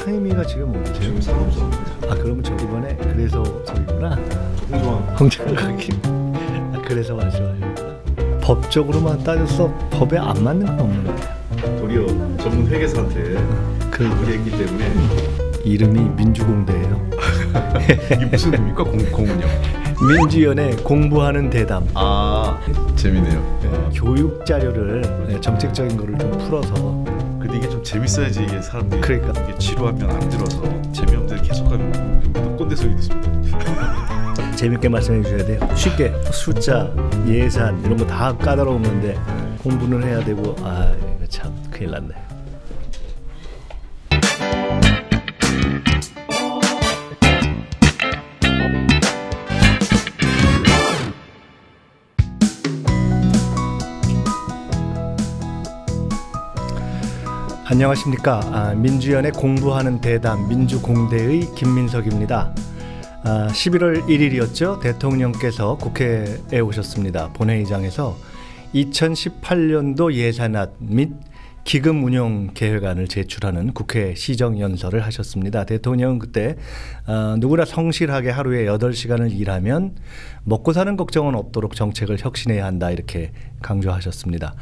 상임위가 지금 어디세요? 지금 사무소입니다. 아 그러면 저 이번에 그래서 저기구나. 홍정학님. 그래서 말씀하셨구나. 법적으로만 따져서 법에 안 맞는 건 없는 거예요. 도리어 전문 회계사한테 그 의뢰했기 때문에 이름이 민주공대예요. 이게 무슨 의미입니까? 공은요? 민주연의 공부하는 대담. 아 재미네요. 네. 교육 자료를 정책적인 거를 좀 풀어서. 근데 이게 좀 재밌어야지 이게 사람들이 그러니까 이게 지루하면 안 들어서 재미없는데 계속하면 꼰대 소리 듣습니다. 재밌게 말씀해 주셔야 돼요. 쉽게 숫자, 예산 이런 거 다 까다로운 건데 공부는 해야 되고 아 이거 참 큰일 났네. 안녕하십니까. 민주연의 공부하는 대담 민주공대의 김민석입니다. 11월 1일이었죠. 대통령께서 국회에 오셨습니다. 본회의장에서 2018년도 예산안 및 기금 운용 계획안을 제출하는 국회 시정연설을 하셨습니다. 대통령은 그때 누구나 성실하게 하루에 8시간을 일하면 먹고 사는 걱정은 없도록 정책을 혁신해야 한다 이렇게 강조하셨습니다.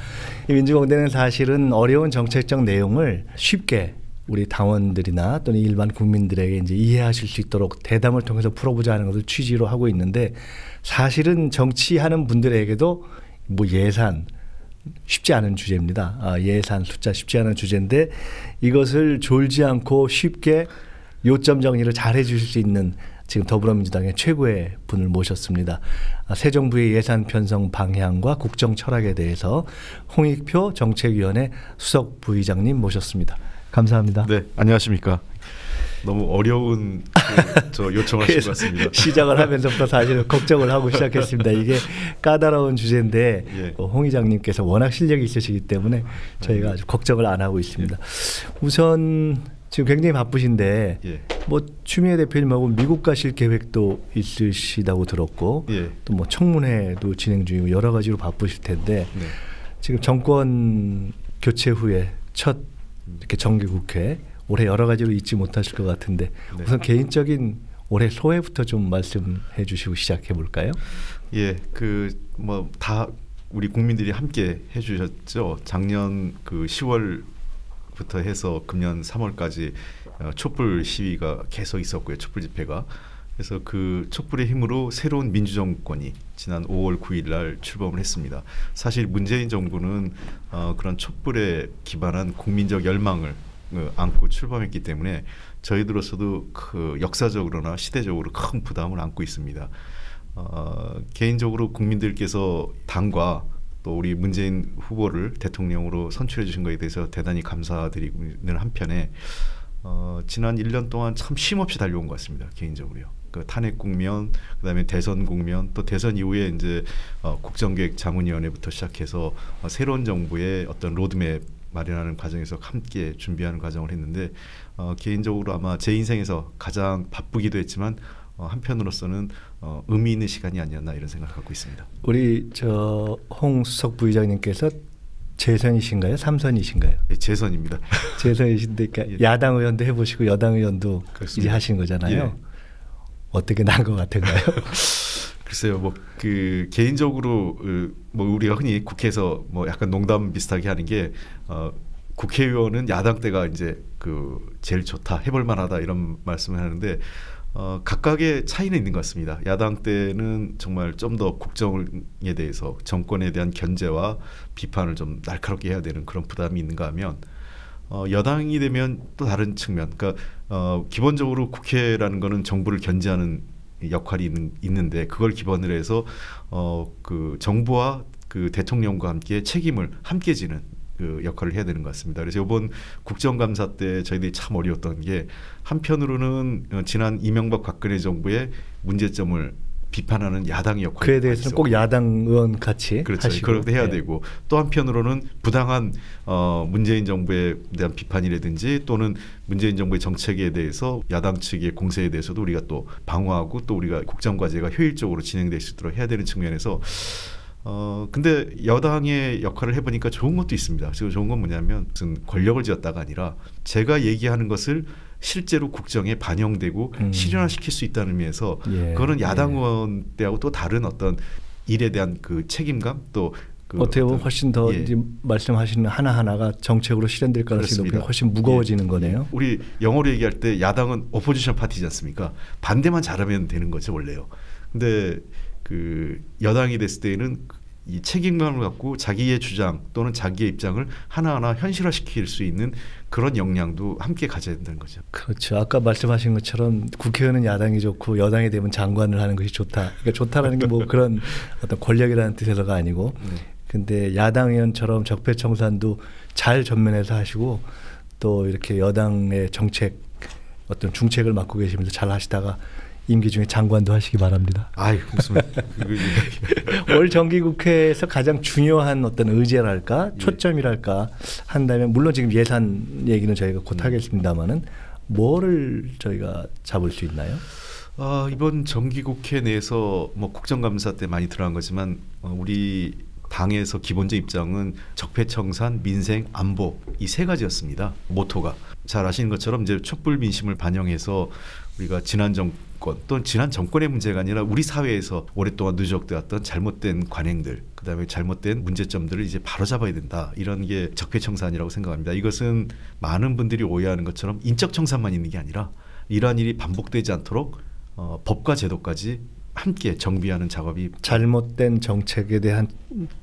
이 민주공대는 사실은 어려운 정책적 내용을 쉽게 우리 당원들이나 또는 일반 국민들에게 이제 이해하실 수 있도록 대담을 통해서 풀어보자 하는 것을 취지로 하고 있는데 사실은 정치하는 분들에게도 뭐 예산 쉽지 않은 주제입니다. 예산 숫자 쉽지 않은 주제인데 이것을 졸지 않고 쉽게 요점 정리를 잘 해주실 수 있는 지금 더불어민주당의 최고의 분을 모셨습니다. 새 정부의 예산 편성 방향과 국정 철학에 대해서 홍익표 정책위원회 수석 부의장님 모셨습니다. 감사합니다. 네, 안녕하십니까. 너무 어려운 저 요청하신 것 같습니다. 시작을 하면서부터 사실은 걱정을 하고 시작했습니다. 이게 까다로운 주제인데 예. 홍 의장님께서 워낙 실력이 있으시기 때문에 저희가 아주 걱정을 안 하고 있습니다. 우선 지금 굉장히 바쁘신데 예. 뭐 추미애 대표님하고 미국 가실 계획도 있으시다고 들었고 예. 또 뭐 청문회도 진행 중이고 여러 가지로 바쁘실 텐데 네. 지금 정권 교체 후에 첫 이렇게 정기국회 올해 여러 가지로 잊지 못하실 것 같은데 네. 우선 개인적인 올해 소회부터 좀 말씀해 주시고 시작해 볼까요? 예, 그 뭐 다 우리 국민들이 함께 해주셨죠. 작년 그 10월부터 해서 금년 3월까지 촛불 시위가 계속 있었고요. 촛불 집회가. 그래서 그 촛불의 힘으로 새로운 민주정권이 지난 5월 9일 날 출범을 했습니다. 사실 문재인 정부는 그런 촛불에 기반한 국민적 열망을 안고 출범했기 때문에 저희들로서도 그 역사적으로나 시대적으로 큰 부담을 안고 있습니다. 개인적으로 국민들께서 당과 또 우리 문재인 후보를 대통령으로 선출해 주신 것에 대해서 대단히 감사드리는 한편에 지난 1년 동안 참 쉼없이 달려온 것 같습니다. 개인적으로요. 그 탄핵 국면, 그다음에 대선 국면, 또 대선 이후에 이제 국정기획 자문위원회부터 시작해서 새로운 정부의 어떤 로드맵 마련하는 과정에서 함께 준비하는 과정을 했는데 개인적으로 아마 제 인생에서 가장 바쁘기도 했지만 한편으로서는 의미 있는 시간이 아니었나 이런 생각을 갖고 있습니다. 우리 저 홍 수석 부의장님께서 재선이신가요? 삼선이신가요? 예, 재선입니다. 재선이신데 그러니까 예. 야당 의원도 해보시고 여당 의원도 그렇습니다. 이제 하신 거잖아요. 예. 어떻게 난 것 같은가요? 글쎄요, 뭐 그 개인적으로 뭐 우리가 흔히 국회에서 뭐 약간 농담 비슷하게 하는 게 국회의원은 야당 때가 이제 그 제일 좋다, 해볼 만하다 이런 말씀을 하는데 각각의 차이는 있는 것 같습니다. 야당 때는 정말 좀 더 국정에 대해서 정권에 대한 견제와 비판을 좀 날카롭게 해야 되는 그런 부담이 있는가 하면 여당이 되면 또 다른 측면, 그러니까 기본적으로 국회라는 거는 정부를 견제하는 역할이 있는데 그걸 기반으로 해서 그 정부와 그 대통령과 함께 책임을 함께 지는 그 역할을 해야 되는 것 같습니다. 그래서 이번 국정감사 때 저희들이 참 어려웠던 게 한편으로는 지난 이명박 박근혜 정부의 문제점을 비판하는 야당의 역할이 그에 대해서는 꼭 야당 의원 같이 그렇죠. 하시고 그렇게 해야 네. 되고 또 한편으로는 부당한 문재인 정부에 대한 비판이라든지 또는 문재인 정부의 정책에 대해서 야당 측의 공세에 대해서도 우리가 또 방어하고 또 우리가 국정과제가 효율적으로 진행될 수 있도록 해야 되는 측면에서 근데 여당의 역할을 해보니까 좋은 것도 있습니다. 지금 좋은 건 뭐냐면 무슨 권력을 쥐었다가 아니라 제가 얘기하는 것을 실제로 국정에 반영되고 실현화시킬 수 있다는 의미에서 그거는 야당 의원 때하고 또 다른 어떤 일에 대한 그 책임감 또 그 어떻게 보면 훨씬 더 말씀하시는 하나하나가 정책으로 실현될 가능성이 높고 훨씬 무거워지는 거네요. 우리 영어로 얘기할 때 야당은 오포지션 파티지 않습니까? 반대만 잘하면 되는 거죠 원래요. 근데 그 여당이 됐을 때는 이 책임감을 갖고 자기의 주장 또는 자기의 입장을 하나하나 현실화시킬 수 있는 그런 역량도 함께 가져야 된다는 거죠. 그렇죠. 아까 말씀하신 것처럼 국회의원은 야당이 좋고 여당이 되면 장관을 하는 것이 좋다. 그러니까 좋다라는 게 뭐 그런 어떤 권력이라는 뜻에서가 아니고 근데 야당 의원처럼 적폐청산도 잘 전면에서 하시고 또 이렇게 여당의 정책 어떤 중책을 맡고 계시면서 잘 하시다가 임기 중에 장관도 하시기 바랍니다. 아이 무슨 올 정기국회에서 가장 중요한 어떤 의제랄까 초점이랄까 한다면 물론 지금 예산 얘기는 저희가 곧 하겠습니다만은 뭐를 저희가 잡을 수 있나요? 이번 정기국회 내에서 뭐 국정감사 때 많이 들어간 거지만 우리 당에서 기본적 입장은 적폐청산, 민생, 안보 이 세 가지였습니다. 모토가 잘 아시는 것처럼 이제 촛불 민심을 반영해서 우리가 지난 정권 또는 지난 정권의 문제가 아니라 우리 사회에서 오랫동안 누적되었던 잘못된 관행들 그다음에 잘못된 문제점들을 이제 바로잡아야 된다. 이런 게 적폐청산이라고 생각합니다. 이것은 많은 분들이 오해하는 것처럼 인적 청산만 있는 게 아니라 이러한 일이 반복되지 않도록 법과 제도까지 함께 정비하는 작업이 잘못된 정책에 대한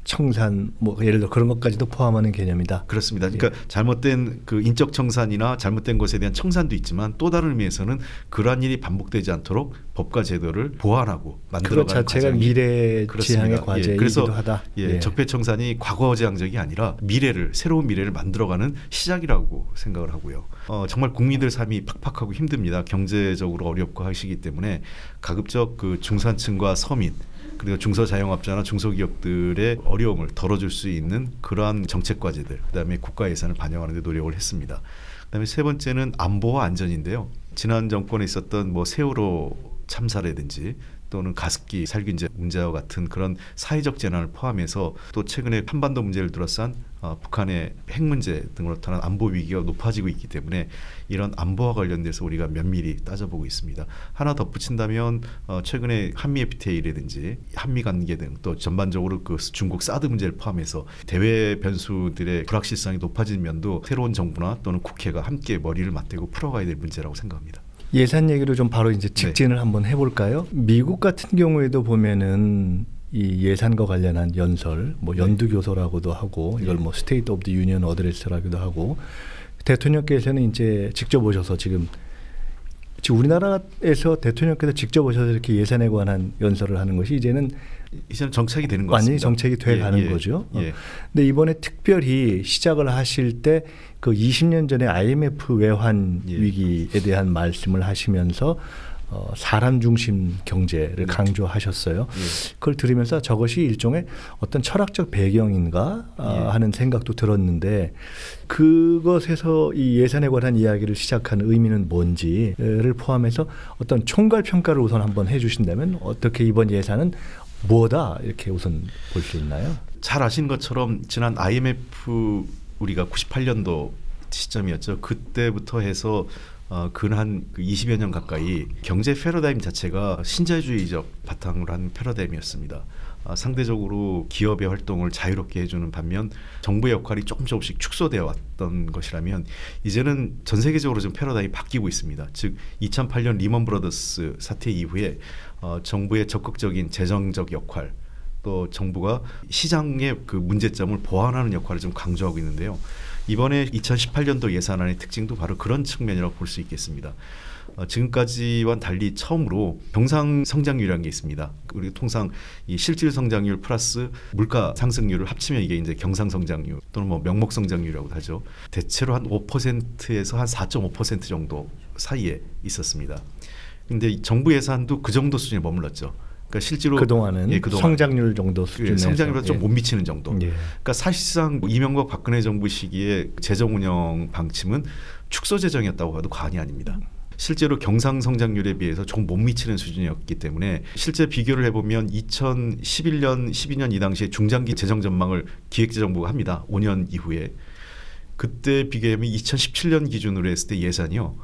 청산 뭐 예를 들어 그런 것까지도 포함하는 개념이다. 그렇습니다. 그러니까 잘못된 그 인적 청산이나 잘못된 것에 대한 청산도 있지만 또 다른 의미에서는 그러한 일이 반복되지 않도록 법과 제도를 보완하고 만들어가는 그것 자체가 미래 지향의 과제이기도 그래서 하다. 적폐청산이 과거지향적이 아니라 미래를 새로운 미래를 만들어가는 시작이라고 생각을 하고요. 정말 국민들 삶이 팍팍하고 힘듭니다. 경제적으로 어렵고 하시기 때문에 가급적 그 중산층과 서민 그리고 중소자영업자나 중소기업들의 어려움을 덜어줄 수 있는 그러한 정책 과제들 그다음에 국가 예산을 반영하는 데 노력을 했습니다. 그다음에 세 번째는 안보와 안전인데요. 지난 정권에 있었던 뭐 세월호 참사라든지 또는 가습기 살균제 문제와 같은 그런 사회적 재난을 포함해서 또 최근에 한반도 문제를 둘러싼 북한의 핵 문제 등으로 통한 안보 위기가 높아지고 있기 때문에 이런 안보와 관련돼서 우리가 면밀히 따져보고 있습니다. 하나 덧붙인다면 최근에 한미 FTA라든지 한미 관계 등 또 전반적으로 그 중국 사드 문제를 포함해서 대외 변수들의 불확실성이 높아진 면도 새로운 정부나 또는 국회가 함께 머리를 맞대고 풀어가야 될 문제라고 생각합니다. 예산 얘기로 좀 바로 이제 직진을 한번 해볼까요? 미국 같은 경우에도 보면은 이 예산과 관련한 연설, 뭐 연두교서라고도 하고 이걸 뭐 스테이트 오브 더 유니언 어드레스라고도 하고 대통령께서는 이제 직접 오셔서 지금 우리나라에서 대통령께서 직접 오셔서 이렇게 예산에 관한 연설을 하는 것이 이제는 정책이 되는 것 같습니다. 완전히 정책이 돼 가는 거죠. 근데 이번에 특별히 시작을 하실 때 그 20년 전에 IMF 외환 위기에 대한 말씀을 하시면서 사람 중심 경제를 강조하셨어요. 그걸 들으면서 저것이 일종의 어떤 철학적 배경인가 하는 생각도 들었는데 그것에서 이 예산에 관한 이야기를 시작한 의미는 뭔지를 포함해서 어떤 총괄 평가를 우선 한번 해주신다면 어떻게 이번 예산은 뭐다 이렇게 우선 볼 수 있나요? 잘 아시는 것처럼 지난 IMF 우리가 98년도 시점이었죠. 그때부터 해서 근한 20여 년 가까이 경제 패러다임 자체가 신자유주의적 바탕으로 한 패러다임이었습니다. 상대적으로 기업의 활동을 자유롭게 해주는 반면 정부의 역할이 조금씩 축소되어 왔던 것이라면 이제는 전 세계적으로 좀 패러다임이 바뀌고 있습니다. 즉 2008년 리먼 브러더스 사태 이후에 정부의 적극적인 재정적 역할 또 정부가 시장의 그 문제점을 보완하는 역할을 좀 강조하고 있는데요. 이번에 2018년도 예산안의 특징도 바로 그런 측면이라고 볼 수 있겠습니다. 지금까지와는 달리 처음으로 경상 성장률이라는 게 있습니다. 우리가 통상 이 실질 성장률 플러스 물가 상승률을 합치면 이게 이제 경상 성장률 또는 뭐 명목 성장률이라고도 하죠. 대체로 한 5%에서 한 4.5% 정도 사이에 있었습니다. 근데 정부 예산도 그 정도 수준에 머물렀죠. 그러니까 실제로 그동안 성장률 정도 수준에서 성장률보다 좀 못 미치는 정도. 그러니까 사실상 이명박 박근혜 정부 시기에 재정 운영 방침은 축소 재정이었다고 봐도 과언이 아닙니다. 실제로 경상 성장률에 비해서 조금 못 미치는 수준이었기 때문에 실제 비교를 해보면 2011년, 12년 이 당시에 중장기 재정 전망을 기획재정부가 합니다. 5년 이후에. 그때 비교하면 2017년 기준으로 했을 때 예산이요.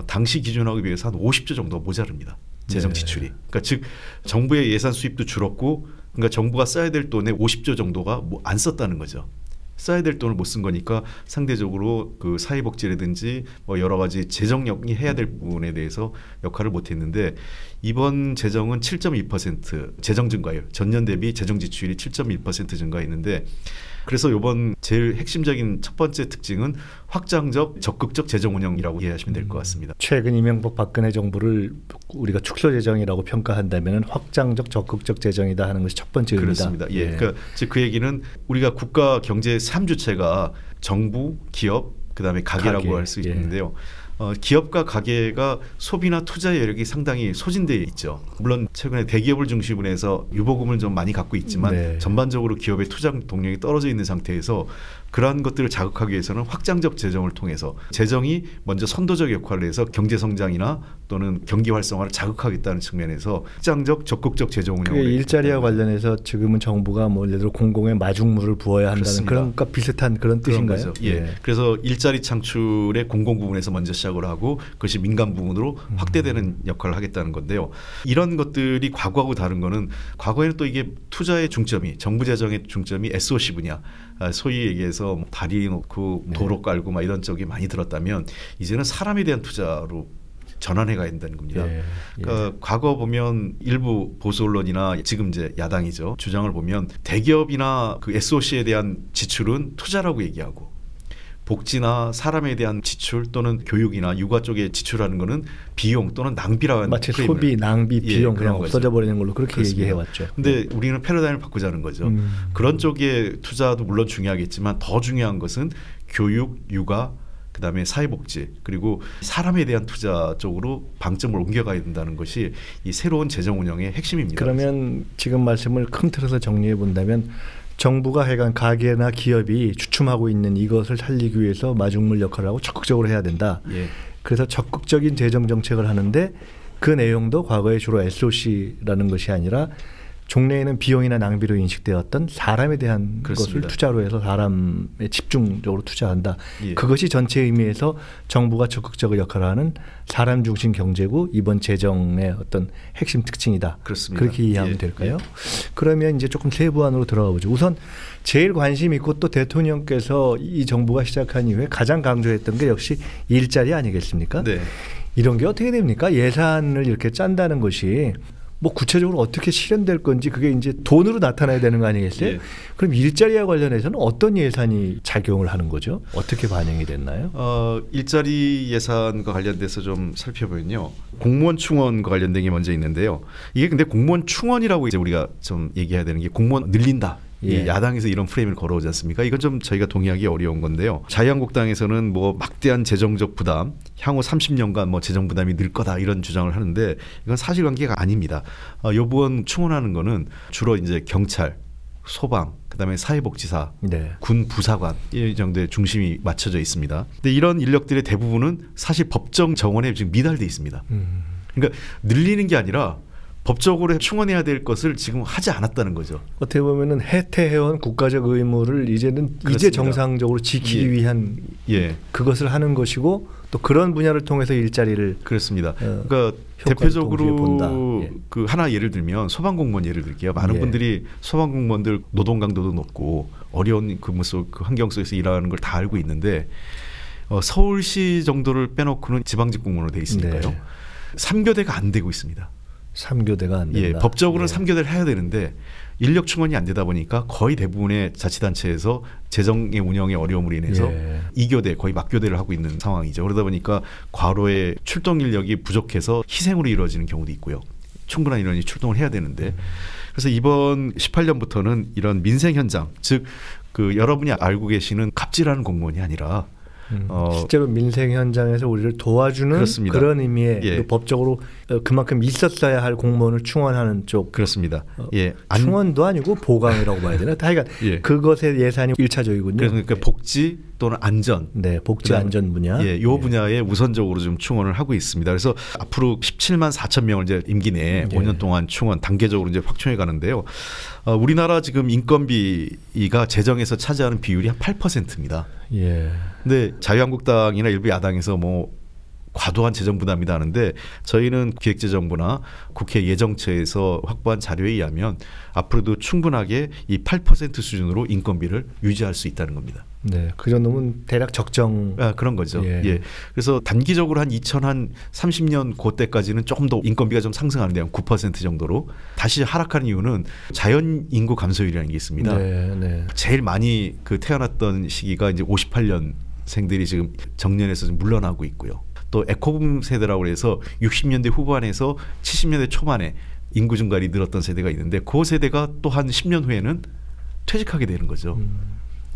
당시 기준하고 비해서 한 50조 정도 모자릅니다. 재정 지출이. 그러니까 즉 정부의 예산 수입도 줄었고 그러니까 정부가 써야 될 돈의 50조 정도가 뭐 안 썼다는 거죠. 써야 될 돈을 못 쓴 거니까 상대적으로 그 사회복지라든지 뭐 여러 가지 재정력이 해야 될 부분에 대해서 역할을 못 했는데 이번 재정은 7.2% 재정 증가율, 전년 대비 재정 지출이 7.1% 증가했는데 그래서 이번 제일 핵심적인 첫 번째 특징은 확장적 적극적 재정 운영이라고 이해하시면 될 것 같습니다. 최근 이명박 박근혜 정부를 우리가 축소 재정이라고 평가한다면 확장적 적극적 재정이다 하는 것이 첫 번째 의미다. 그렇습니다. 예. 그러니까 즉 그 얘기는 우리가 국가 경제 3주체가 정부, 기업, 그다음에 가계라고 할 수 있는데요. 기업과 가계가 소비나 투자 여력이 상당히 소진되어 있죠. 물론 최근에 대기업을 중심으로 해서 유보금을 좀 많이 갖고 있지만 전반적으로 기업의 투자 동력이 떨어져 있는 상태에서 그러한 것들을 자극하기 위해서는 확장적 재정을 통해서 재정이 먼저 선도적 역할을 해서 경제 성장이나 또는 경기 활성화를 자극하겠다는 측면에서 확장적 적극적 재정 운영을 일자리와 관련해서 지금은 정부가 뭐 예를 들어 공공의 마중물을 부어야 한다는 그런 것과 비슷한 그런 뜻인가요? 예. 그래서 일자리 창출의 공공 부분에서 먼저 시작을 하고 그것이 민간 부분으로 확대되는 역할을 하겠다는 건데요. 이런 것들이 과거하고 다른 거는 과거에는 또 이게 투자의 중점이 정부 재정의 중점이 SOC 분야 소위 얘기해서 뭐 다리 놓고 도로 깔고 막 이런 쪽이 많이 들었다면 이제는 사람에 대한 투자로 전환해 가야 된다는 겁니다. 그러니까 과거 보면 일부 보수 언론이나 지금 이제 야당이죠. 주장을 보면 대기업이나 그 SOC에 대한 지출은 투자라고 얘기하고 복지나 사람에 대한 지출 또는 교육이나 육아 쪽에 지출하는 거는 비용 또는 낭비라는 마치 소비, 낭비, 비용 그냥 없어져 버리는 걸로 그렇게 얘기해 왔죠. 근데 우리는 패러다임을 바꾸자는 거죠. 그런 쪽에 투자도 물론 중요하겠지만 더 중요한 것은 교육, 육아 그다음에 사회복지 그리고 사람에 대한 투자 쪽으로 방점을 옮겨가야 된다는 것이 이 새로운 재정 운영의 핵심입니다. 그러면 지금 말씀을 큰 틀에서 정리해 본다면 정부가 해간 가계나 기업이 주춤하고 있는 이것을 살리기 위해서 마중물 역할을 하고 적극적으로 해야 된다. 그래서 적극적인 재정 정책을 하는데 그 내용도 과거에 주로 SOC라는 것이 아니라 종래에는 비용이나 낭비로 인식되었던 사람에 대한 그렇습니다. 것을 투자로 해서 사람에 집중적으로 투자한다. 그것이 전체 의미에서 정부가 적극적인 역할을 하는 사람 중심 경제고 이번 재정의 어떤 핵심 특징이다. 그렇습니다. 그렇게 이해하면 될까요? 그러면 이제 조금 세부안으로 들어가 보죠. 우선 제일 관심 있고 또 대통령께서 이 정부가 시작한 이후에 가장 강조했던 게 역시 일자리 아니겠습니까? 이런 게 어떻게 됩니까? 예산을 이렇게 짠다는 것이 뭐 구체적으로 어떻게 실현될 건지 그게 이제 돈으로 나타나야 되는 거 아니겠어요? 그럼 일자리와 관련해서는 어떤 예산이 작용을 하는 거죠? 어떻게 반영이 됐나요? 일자리 예산과 관련돼서 좀 살펴보면요. 공무원 충원과 관련된 게 먼저 있는데요. 이게 근데 공무원 충원이라고 이제 우리가 좀 얘기해야 되는 게 공무원 늘린다. 야당에서 이런 프레임을 걸어오지 않습니까? 이건 좀 저희가 동의하기 어려운 건데요. 자유한국당에서는 뭐 막대한 재정적 부담, 향후 30년간 뭐 재정 부담이 늘 거다 이런 주장을 하는데 이건 사실관계가 아닙니다. 요번 충원하는 거는 주로 이제 경찰, 소방, 그다음에 사회복지사, 군 부사관 이 정도의 중심이 맞춰져 있습니다. 근데 이런 인력들의 대부분은 사실 법정 정원에 지금 미달돼 있습니다. 그러니까 늘리는 게 아니라 법적으로 충원해야 될 것을 지금 하지 않았다는 거죠. 어떻게 보면은 해태해온 국가적 의무를 이제는 그렇습니다. 이제 정상적으로 지키기 위한 그것을 하는 것이고 또 그런 분야를 통해서 일자리를 그렇습니다. 그러니까 대표적으로 그 하나 예를 들면 소방공무원 예를 들게요. 많은 분들이 소방공무원들 노동 강도도 높고 어려운 근무 속 그 환경 속에서 일하는 걸 다 알고 있는데 서울시 정도를 빼놓고는 지방직 공무원으로 돼 있으니까요. 3교대가 안 되고 있습니다. 3교대가 안 된다. 법적으로는 3교대를 해야 되는데 인력 충원이 안 되다 보니까 거의 대부분의 자치단체에서 재정의 운영의 어려움으로 인해서 2교대 거의 막교대를 하고 있는 상황이죠. 그러다 보니까 과로의 출동 인력이 부족해서 희생으로 이루어지는 경우도 있고요. 충분한 인원이 출동을 해야 되는데 그래서 이번 18년부터는 이런 민생 현장 즉 그 여러분이 알고 계시는 갑질하는 공무원이 아니라 실제로 민생 현장에서 우리를 도와주는 그렇습니다. 그런 의미의 예. 법적으로 그만큼 있었어야 할 공무원을 충원하는 쪽. 그렇습니다. 예. 충원도 아니고 보강이라고 봐야 되나? 하여간 예. 그것의 예산이 1차적이군요. 그러니까 복지 또는 안전, 네, 복지 안전 분야, 이 분야에 우선적으로 좀 충원을 하고 있습니다. 그래서 앞으로 17만 4천 명을 이제 임기 내에 5년 동안 충원 단계적으로 이제 확충해 가는데요. 우리나라 지금 인건비가 재정에서 차지하는 비율이 한 8%입니다. 예. 근데 자유한국당이나 일부 야당에서 뭐 과도한 재정 부담이다 하는데 저희는 기획재정부나 국회 예정처에서 확보한 자료에 의하면 앞으로도 충분하게 이 8% 수준으로 인건비를 유지할 수 있다는 겁니다. 네, 그 정도면 대략 적정. 그런 거죠. 예. 예. 그래서 단기적으로 한 2030년 그때까지는 조금 더 인건비가 좀 상승하는데 한 9% 정도로 다시 하락하는 이유는 자연 인구 감소율이라는 게 있습니다. 네, 네. 제일 많이 그 태어났던 시기가 이제 58년생들이 지금 정년에서 좀 물러나고 있고요. 또 에코붐 세대라고 해서 60년대 후반에서 70년대 초반에 인구 증가율이 늘었던 세대가 있는데 그 세대가 또 한 10년 후에는 퇴직하게 되는 거죠.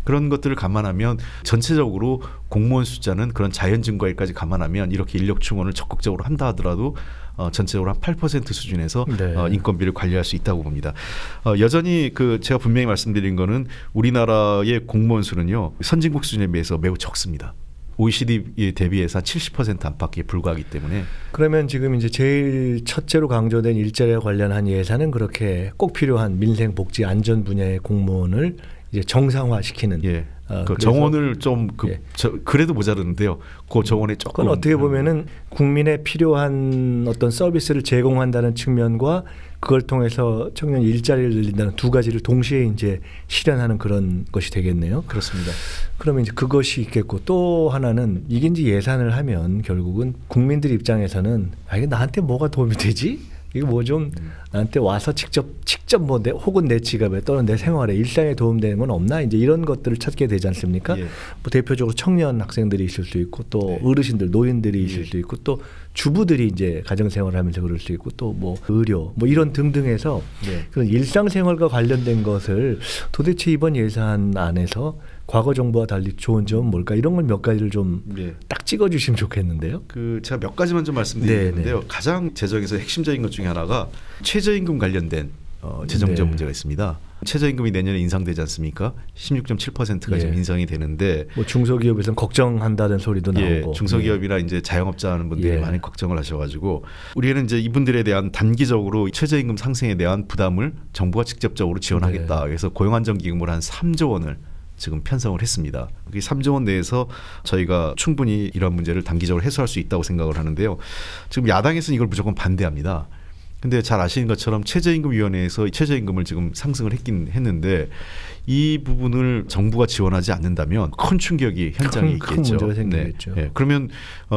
그런 것들을 감안하면 전체적으로 공무원 숫자는 그런 자연 증가율까지 감안하면 이렇게 인력 충원을 적극적으로 한다 하더라도 전체적으로 한 8% 수준에서 네. 인건비를 관리할 수 있다고 봅니다. 여전히 그 제가 분명히 말씀드린 거는 우리나라의 공무원 수는요 선진국 수준에 비해서 매우 적습니다. OECD 대비해서 한 70% 안팎에 불과하기 때문에. 그러면 지금 이제 제일 첫째로 강조된 일자리와 관련한 예산은 그렇게 꼭 필요한 민생 복지 안전 분야의 공무원을 이제 정상화시키는. 예. 그 정원을 좀 예. 그래도 모자르는데요. 그 정원에 조금. 그건 어떻게 보면은 국민에 필요한 어떤 서비스를 제공한다는 측면과 그걸 통해서 청년 일자리를 늘린다는 두 가지를 동시에 이제 실현하는 그런 것이 되겠네요. 그렇습니다. 그러면 이제 그것이 있겠고 또 하나는 이게 이제 예산을 하면 결국은 국민들 입장에서는 이게 나한테 뭐가 도움이 되지? 이거 뭐 좀 나한테 와서 직접 뭐 혹은 내 지갑에 또는 내 생활에 일상에 도움되는 건 없나? 이제 이런 것들을 찾게 되지 않습니까? 예. 뭐 대표적으로 청년 학생들이 있을 수 있고 또 네. 어르신들, 노인들이 있을 예. 수 있고 또 주부들이 이제 가정생활을 하면서 그럴 수 있고 또 뭐 의료 뭐 이런 등등해서 네. 그런 일상생활과 관련된 것을 도대체 이번 예산 안에서 과거 정부와 달리 좋은 점은 뭘까? 이런 걸 몇 가지를 좀 딱 찍어주시면 좋겠는데요. 그 제가 몇 가지만 좀 말씀드리는데요. 네. 가장 재정에서 핵심적인 것 중에 하나가 최저임금 관련된 재정적 네. 문제가 있습니다. 최저임금이 내년에 인상되지 않습니까? 16.7%가 예. 지금 인상이 되는데 뭐 중소기업에서는 걱정한다는 소리도 나오고. 중소기업이나 이제 자영업자 하는 분들이 예. 많이 걱정을 하셔가지고 우리는 이제 이분들에 대한 단기적으로 최저임금 상승에 대한 부담을 정부가 직접적으로 지원하겠다. 네. 그래서 고용안정기금을 한 3조 원을 지금 편성을 했습니다. 이 3조 원 내에서 저희가 충분히 이런 문제를 단기적으로 해소할 수 있다고 생각을 하는데요. 지금 야당에서는 이걸 무조건 반대합니다. 근데 잘 아시는 것처럼 최저임금위원회에서 최저임금을 지금 상승을 했긴 했는데 이 부분을 정부가 지원하지 않는다면 큰 충격이 현장에 큰 있겠죠. 문제가 생기겠죠. 네. 그러면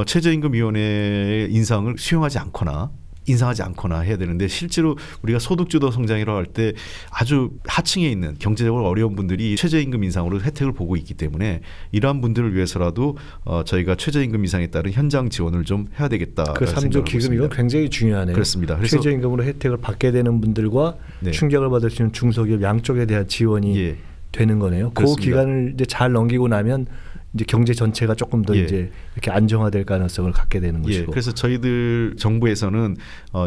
최저임금위원회의 인상을 수용하지 않거나 인상하지 않거나 해야 되는데 실제로 우리가 소득주도 성장이라고 할 때 아주 하층에 있는 경제적으로 어려운 분들이 최저임금 인상으로 혜택을 보고 있기 때문에 이러한 분들을 위해서라도 저희가 최저임금 인상에 따른 현장 지원을 좀 해야 되겠다. 그 3조 기금 이건 굉장히 중요하네요. 그렇습니다. 그래서 최저임금으로 혜택을 받게 되는 분들과 네. 충격을 받을 수 있는 중소기업 양쪽에 대한 지원이 예. 되는 거네요. 그 그렇습니다. 기간을 이제 잘 넘기고 나면 이제 경제 전체가 조금 더 예. 이제 이렇게 안정화될 가능성을 갖게 되는 예, 것이고. 그래서 저희들 정부에서는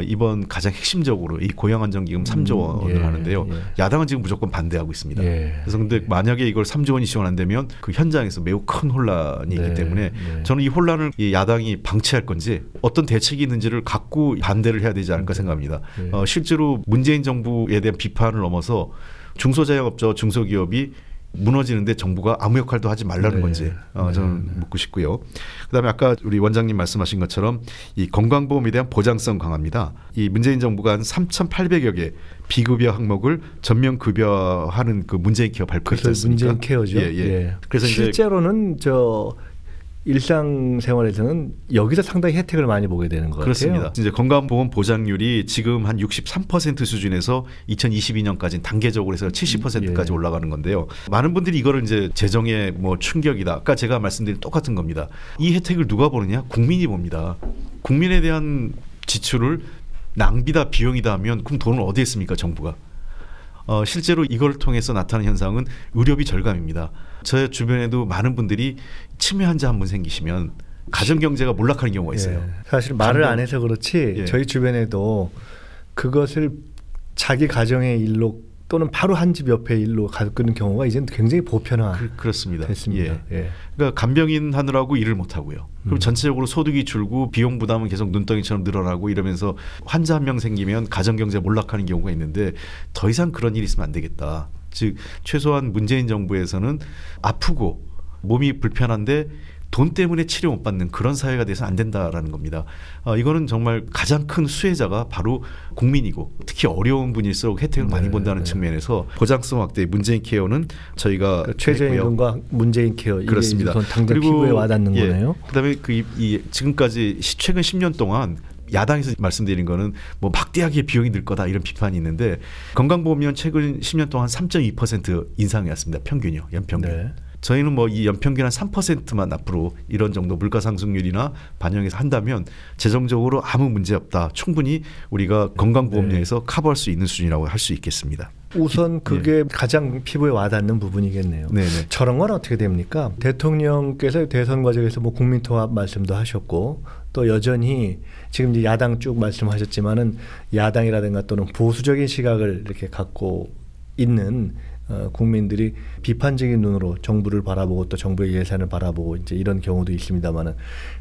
이번 가장 핵심적으로 이 고용안정기금 3조 원을 예, 하는데요. 예. 야당은 지금 무조건 반대하고 있습니다. 예, 그래서 근데 만약에 이걸 3조 원이 지원 안 되면 그 현장에서 매우 큰 혼란이 네, 있기 때문에 네. 저는 이 혼란을 이 야당이 방치할 건지 어떤 대책이 있는지를 갖고 반대를 해야 되지 않을까 생각합니다. 네. 실제로 문재인 정부에 대한 비판을 넘어서 중소자영업자와 중소기업이 무너지는데 정부가 아무 역할도 하지 말라는 네. 건지 저는 묻고 싶고요. 그다음에 아까 우리 원장님 말씀하신 것처럼 이 건강보험에 대한 보장성 강화입니다. 이 문재인 정부가 한 3,800여 개 비급여 항목을 전면 급여하는 그 문재인 케어 발표했지 그래서 않습니까? 문재인 케어죠. 예, 예. 예. 그래서 이제 실제로는 일상생활에서는 여기서 상당히 혜택을 많이 보게 되는 것 그렇습니다. 같아요. 이제 건강보험 보장률이 지금 한 63% 수준에서 2022년까지는 단계적으로 해서 70%까지 예. 올라가는 건데요. 많은 분들이 이거를 이제 재정의 뭐 충격이다. 아까 제가 말씀드린 똑같은 겁니다. 이 혜택을 누가 보느냐? 국민이 봅니다. 국민에 대한 지출을 낭비다 비용이다 하면 그럼 돈을 어디에 씁니까? 정부가. 실제로 이걸 통해서 나타나는 현상은 의료비 절감입니다. 저 주변에도 많은 분들이 치매 환자 한 분 생기시면 가정경제가 몰락하는 경우가 있어요. 예. 사실 말을 안 해서 그렇지 예. 저희 주변에도 그것을 자기 가정의 일로 또는 바로 한 집 옆에 일로 가꾸는 경우가 이제 굉장히 보편화 그렇습니다. 됐습니다. 예. 예. 그러니까 간병인 하느라고 일을 못 하고요. 그럼 전체적으로 소득이 줄고 비용 부담은 계속 눈덩이처럼 늘어나고 이러면서 환자 한 명 생기면 가정경제 몰락하는 경우가 있는데 더 이상 그런 일이 있으면 안 되겠다. 즉 최소한 문재인 정부에서는 아프고 몸이 불편한데 돈 때문에 치료 못 받는 그런 사회가 돼서는 안 된다라는 겁니다. 이거는 정말 가장 큰 수혜자가 바로 국민이고 특히 어려운 분일수록 혜택을 많이 본다는 측면에서 보장성 확대 문재인 케어는 저희가 최저임금과 문재인 케어 그렇습니다. 이게 당장 피부에 와닿는 거네요. 그다음에 지금까지 최근 10년 동안 야당에서 말씀드린 거는 뭐 막대하게 비용이 늘 거다 이런 비판이 있는데 건강보험료는 최근 10년 동안 3.2% 인상이 왔습니다. 평균이요. 연평균. 네. 저희는 뭐 이 연평균 한 3%만 앞으로 이런 정도 물가 상승률이나 반영해서 한다면 재정적으로 아무 문제 없다. 충분히 우리가 건강보험료에서 커버할 수 있는 수준이라고 할 수 있겠습니다. 우선 그게 가장 피부에 와닿는 부분이겠네요. 네네. 저런 건 어떻게 됩니까? 대통령께서 대선 과정에서 뭐 국민통합 말씀도 하셨고 또 여전히 지금 이제 야당 쭉 말씀하셨지만은 야당이라든가 또는 보수적인 시각을 이렇게 갖고 있는 국민들이 비판적인 눈으로 정부를 바라보고 또 정부의 예산을 바라보고 이제 이런 경우도 있습니다만은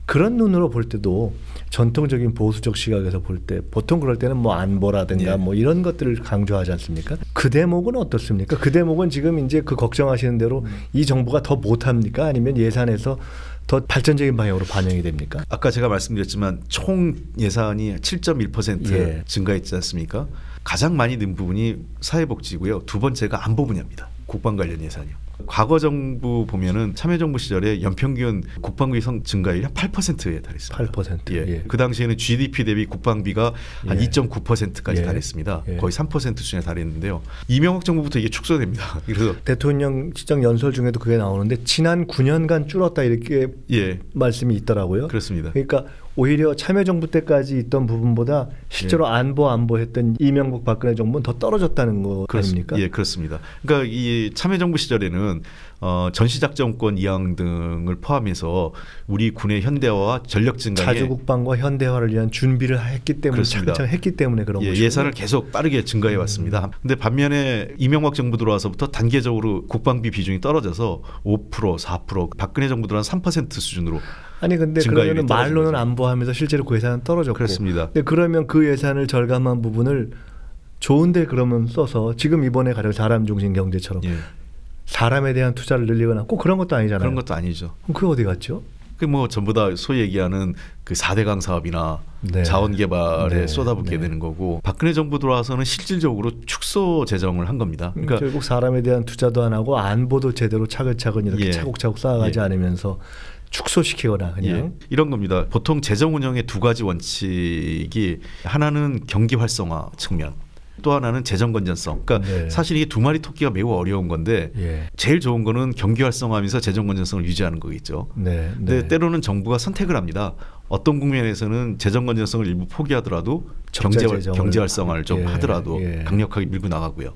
그런 눈으로 볼 때도 전통적인 보수적 시각에서 볼 때 보통 그럴 때는 뭐 안보라든가 뭐 이런 것들을 강조하지 않습니까? 그 대목은 어떻습니까? 그 대목은 지금 이제 그 걱정하시는 대로 이 정부가 더 못합니까? 아니면 예산에서 더 발전적인 방향으로 반영이 됩니까? 아까 제가 말씀드렸지만 총 예산이 7.1% 증가했지 않습니까? 가장 많이 는 부분이 사회복지고요. 두 번째가 안보 분야입니다. 국방 관련 예산이요. 과거 정부 보면은 참여정부 시절에 연평균 국방비 증가율이 한 8%에 달했습니다. 8%. 예. 그 당시에는 GDP 대비 국방비가 한 2.9%까지 달했습니다. 거의 3% 수준에 달했는데요. 이명박 정부부터 이게 축소됩니다. 그래서 대통령 시정 연설 중에도 그게 나오는데 지난 9년간 줄었다 이렇게 말씀이 있더라고요. 그렇습니다. 그러니까 오히려 참여정부 때까지 있던 부분보다 실제로 안보했던 이명박 박근혜 정부는 더 떨어졌다는 거 아닙니까? 예, 그렇습니다. 그러니까 이 참여정부 시절에는 전시작전권 이양 등을 포함해서 우리 군의 현대화와 전력 증강에 자주국방과 현대화를 위한 준비를 했기 때문에 차근차근 했기 때문에 그런 거죠. 예산을 계속 빠르게 증가해 왔습니다. 그런데 반면에 이명박 정부 들어와서부터 단계적으로 국방비 비중이 떨어져서 5%, 4%, 박근혜 정부 들어와서 3% 수준으로 아니 근데 그러면 말로는 안보하면서 실제로 그 예산은 떨어졌고 그렇습니다. 근데 그러면 그 예산을 절감한 부분을 좋은데 그러면 써서 지금 이번에 가령 사람 중심 경제처럼 사람에 대한 투자를 늘리거나 꼭 그런 것도 아니잖아요. 그런 것도 아니죠. 그럼 그게 어디 갔죠? 그 뭐 전부 다 소위 얘기하는 그 4대강 사업이나 자원 개발에 쏟아붓게 되는 거고 박근혜 정부 들어와서는 실질적으로 축소 재정을 한 겁니다. 그러니까 결국 사람에 대한 투자도 안 하고 안보도 제대로 차근차근 이렇게 차곡차곡 쌓아가지 않으면서 축소시키거나 그냥 이런 겁니다. 보통 재정 운영의 두 가지 원칙이 하나는 경기 활성화 측면 또 하나는 재정 건전성. 그러니까 사실 이게 두 마리 토끼가 매우 어려운 건데 제일 좋은 거는 경기 활성화하면서 재정 건전성을 유지하는 거겠죠. 근데 때로는 정부가 선택을 합니다. 어떤 국면에서는 재정 건전성을 일부 포기하더라도 경제 활성화를 좀 하더라도 강력하게 밀고 나가고요.